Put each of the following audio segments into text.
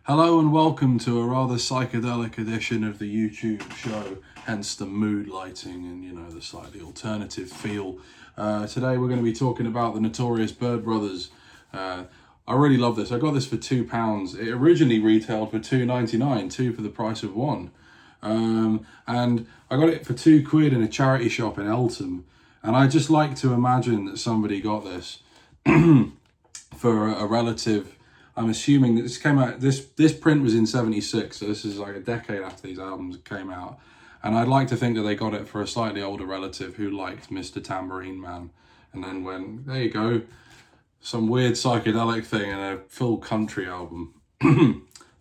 Hello and welcome to a rather psychedelic edition of the YouTube show, hence the mood lighting and, the slightly alternative feel. Today we're going to be talking about the Notorious Byrd Brothers. I really love this. I got this for £2. It originally retailed for £2.99, two for the price of one. And I got it for £2 in a charity shop in Eltham. And I just like to imagine that somebody got this for a relative. I'm assuming that this came out, this print was in 76, so this is like a decade after these albums came out. And I'd like to think that they got it for a slightly older relative who liked Mr. Tambourine Man. And then went, there you go, some weird psychedelic thing and a full country album.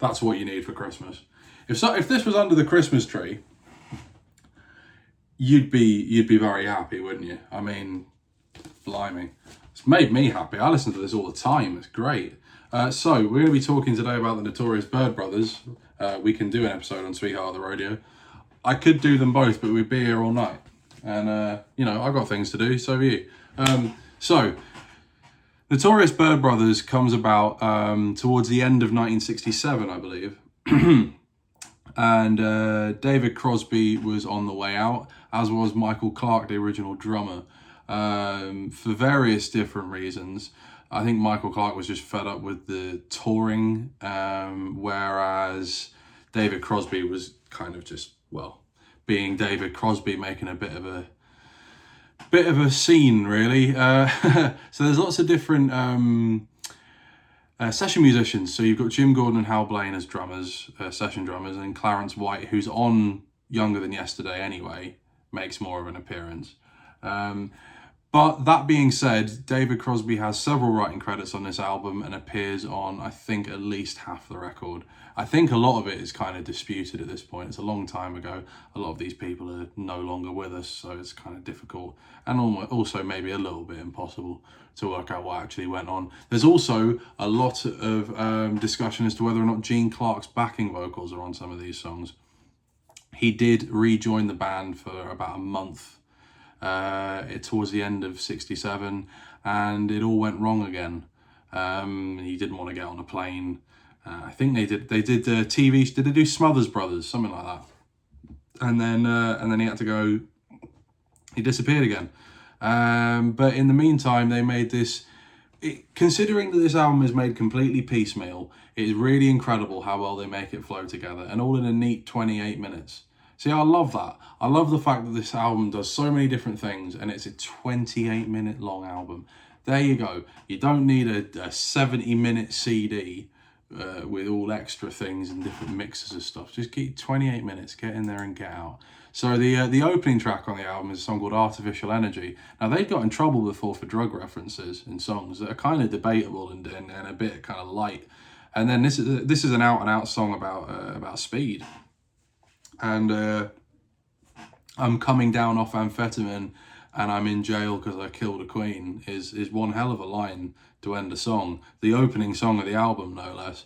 That's what you need for Christmas. If this was under the Christmas tree, you'd be very happy, wouldn't you? I mean, blimey. It's made me happy. I listen to this all the time. It's great. So we're going to be talking today about the Notorious Byrd Brothers. We can do an episode on Sweetheart of the Rodeo. I could do them both, but we'd be here all night. And, I've got things to do, so have you. So, Notorious Byrd Brothers comes about towards the end of 1967, I believe. And David Crosby was on the way out, as was Michael Clarke, the original drummer, for various different reasons. I think Michael Clarke was just fed up with the touring, whereas David Crosby was kind of just, being David Crosby, making a bit of a scene, really. So there's lots of different session musicians. So you've got Jim Gordon and Hal Blaine as drummers, session drummers, and Clarence White, who's on Younger Than Yesterday anyway, makes more of an appearance. But that being said, David Crosby has several writing credits on this album and appears on, I think, at least half the record. I think a lot of it is kind of disputed at this point. It's a long time ago. A lot of these people are no longer with us, so it's kind of difficult and also maybe a little bit impossible to work out what actually went on. There's also a lot of discussion as to whether or not Gene Clark's backing vocals are on some of these songs. He did rejoin the band for about a month towards the end of 67, and it all went wrong again. He didn't want to get on a plane. I think they did TV. Did they do Smothers Brothers, something like that? And then he had to go. He disappeared again. But in the meantime, they made this. Considering that this album is made completely piecemeal, it is really incredible how well they make it flow together, and all in a neat 28 minutes. See, I love that. I love the fact that this album does so many different things, and it's a 28-minute long album. There you go. You don't need a 70-minute CD with all extra things and different mixes of stuff. Just keep 28 minutes, get in there and get out. So the opening track on the album is a song called Artificial Energy. Now, they've got in trouble before for drug references in songs that are kind of debatable and a bit kind of light. And then this is an out-and-out song about speed. And I'm coming down off amphetamine and I'm in jail because I killed a queen is one hell of a line to end a song. The opening song of the album, no less.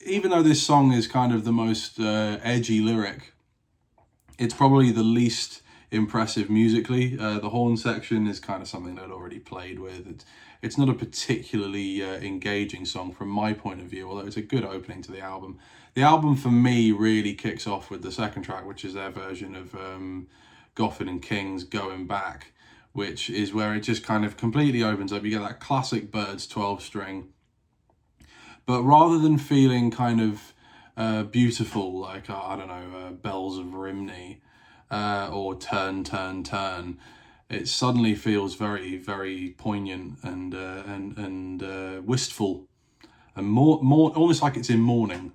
Even though this song is kind of the most edgy lyric, it's probably the least impressive musically. The horn section is kind of something that I'd already played with. It's not a particularly engaging song from my point of view, although it's a good opening to the album. The album, for me, really kicks off with the second track, which is their version of Goffin and King's Going Back, which is where it just kind of completely opens up. You get that classic Byrds 12-string. But rather than feeling kind of beautiful, like, Bells of Rimney or Turn, Turn, Turn, it suddenly feels very, very poignant and wistful, and more almost like it's in mourning,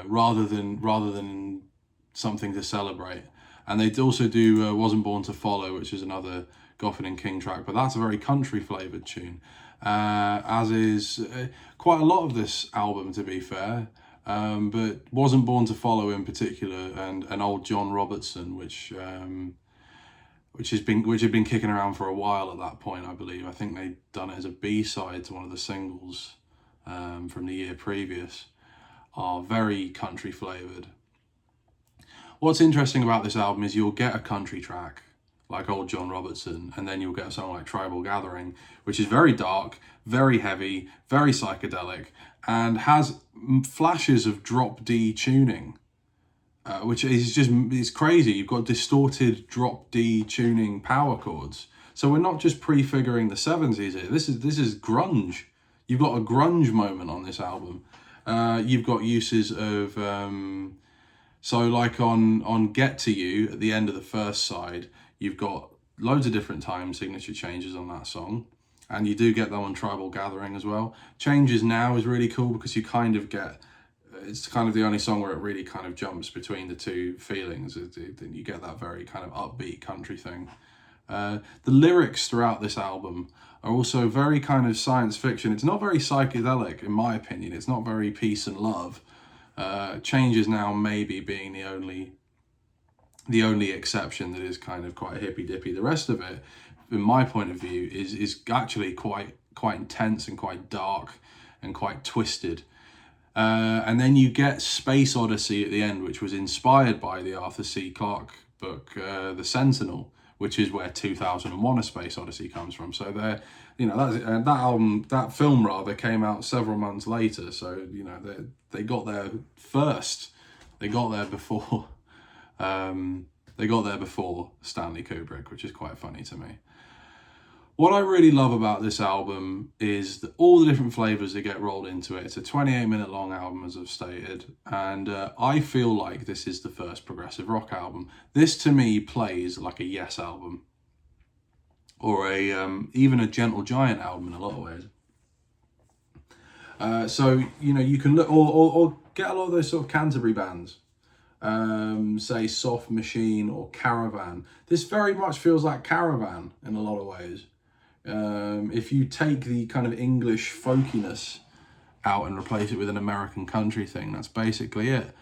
rather than something to celebrate. And they also do Wasn't Born to Follow, which is another Goffin and King track, but that's a very country flavoured tune, as is quite a lot of this album, to be fair. But Wasn't Born to Follow in particular, and Old John Robertson, which had been kicking around for a while at that point, I believe. I think they'd done it as a B-side to one of the singles from the year previous, are very country flavoured. What's interesting about this album is you'll get a country track like old John Robertson, and then you'll get a song like Tribal Gathering, which is very dark, very heavy, very psychedelic, and has flashes of drop D tuning, which is just, it's crazy. You've got distorted drop D tuning power chords. So we're not just prefiguring the 70s here. This is grunge. You've got a grunge moment on this album. You've got uses of, so like on Get To You, at the end of the first side, you've got loads of different time signature changes on that song. And you do get them on Tribal Gathering as well. Changes Now is really cool because you kind of get, it's kind of the only song where it really kind of jumps between the two feelings. You get that very kind of upbeat country thing. The lyrics throughout this album are also very kind of science fiction. It's not very psychedelic, in my opinion. It's not very peace and love. Changes Now maybe being the only exception that is kind of quite hippy dippy. The rest of it, in my point of view, is actually quite intense and quite dark and quite twisted. And then you get Space Odyssey at the end, which was inspired by the Arthur C. Clarke book, The Sentinel, which is where 2001: A Space Odyssey comes from. So that album, that film rather, came out several months later. So they got there first. They got there before. They got there before Stanley Kubrick, which is quite funny to me. What I really love about this album is all the different flavors that get rolled into it. It's a 28-minute long album, as I've stated, and I feel like this is the first progressive rock album. This, to me, plays like a Yes album, or even a Gentle Giant album in a lot of ways. So you can look or get a lot of those sort of Canterbury bands, say Soft Machine or Caravan. This very much feels like Caravan in a lot of ways. If you take the kind of English folkiness out and replace it with an American country thing, that's basically it.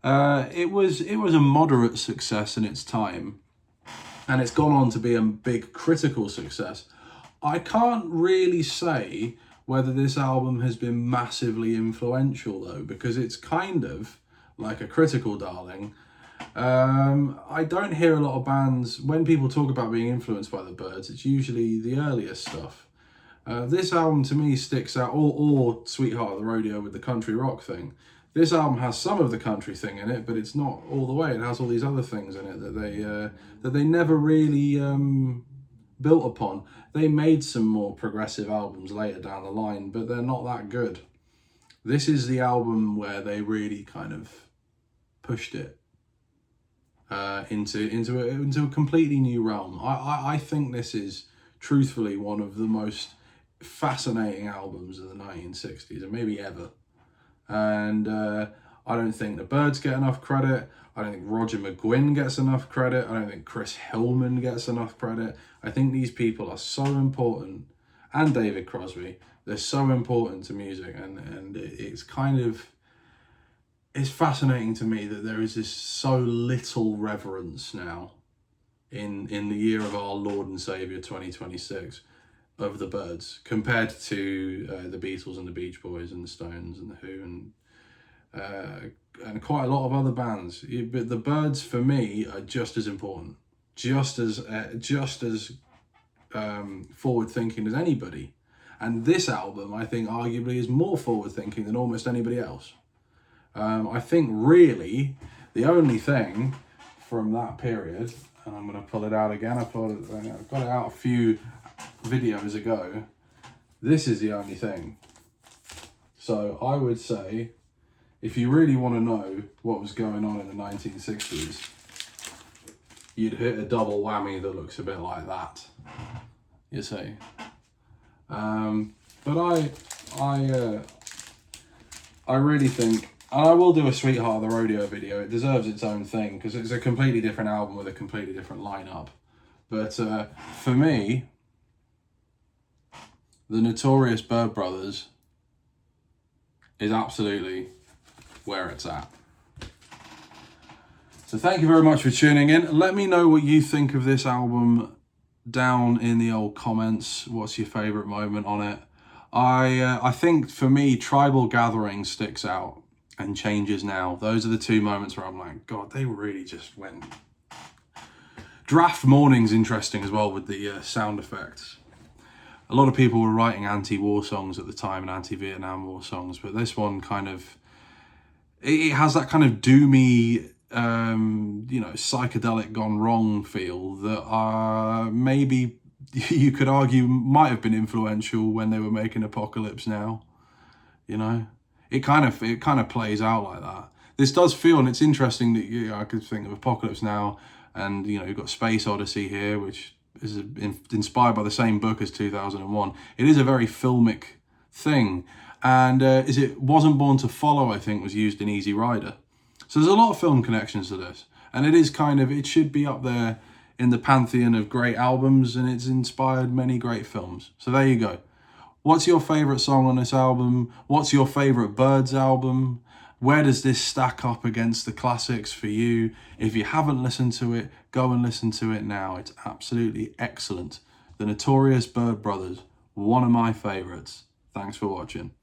It was a moderate success in its time, and it's gone on to be a big critical success. I can't really say whether this album has been massively influential though, because it's kind of like a critical darling. I don't hear a lot of bands, when people talk about being influenced by the Byrds, it's usually the earliest stuff. This album to me sticks out, or Sweetheart of the Rodeo with the country rock thing. This album has some of the country thing in it, but it's not all the way. It has all these other things in it that they never really built upon. They made some more progressive albums later down the line, but they're not that good. This is the album where they really kind of pushed it into a completely new realm. I think this is truthfully one of the most fascinating albums of the 1960s, and maybe ever. And I don't think the Byrds get enough credit. I don't think Roger McGuinn gets enough credit. I don't think Chris Hillman gets enough credit. I think these people are so important, and David Crosby, they're so important to music, and it's kind of, it's fascinating to me that there is this so little reverence now in the year of our Lord and Saviour 2026 of the Byrds compared to the Beatles and the Beach Boys and the Stones and the Who and quite a lot of other bands. But the Byrds for me are just as important, just as forward thinking as anybody. And this album, I think, arguably is more forward thinking than almost anybody else. I think really the only thing from that period, and I'm going to pull it out again, I've got it out a few videos ago, this is the only thing. So I would say, if you really want to know what was going on in the 1960s, you'd hit a double whammy that looks a bit like that, you see. But I really think, and I will do a Sweetheart of the Rodeo video. It deserves its own thing because it's a completely different album with a completely different lineup. But for me, the Notorious Byrd Brothers is absolutely where it's at. So thank you very much for tuning in. Let me know what you think of this album down in the old comments. What's your favourite moment on it? I think for me, Tribal Gathering sticks out, and Changes Now. Those are the two moments where I'm like, God, they really just went Draft Morning's interesting as well with the sound effects. A lot of people were writing anti-war songs at the time and anti-Vietnam War songs, but this one kind of, it has that kind of doomy, psychedelic gone wrong feel that maybe you could argue might have been influential when they were making Apocalypse Now. It kind of plays out like that. This does feel, and it's interesting that I could think of Apocalypse Now, and you've got Space Odyssey here, which is inspired by the same book as 2001. It is a very filmic thing, and Wasn't Born to Follow, I think, was used in Easy Rider. So there's a lot of film connections to this, and it should be up there in the pantheon of great albums, and it's inspired many great films. So there you go. What's your favourite song on this album? What's your favourite Byrds album? Where does this stack up against the classics for you? If you haven't listened to it, go and listen to it now. It's absolutely excellent. The Notorious Byrd Brothers, one of my favourites. Thanks for watching.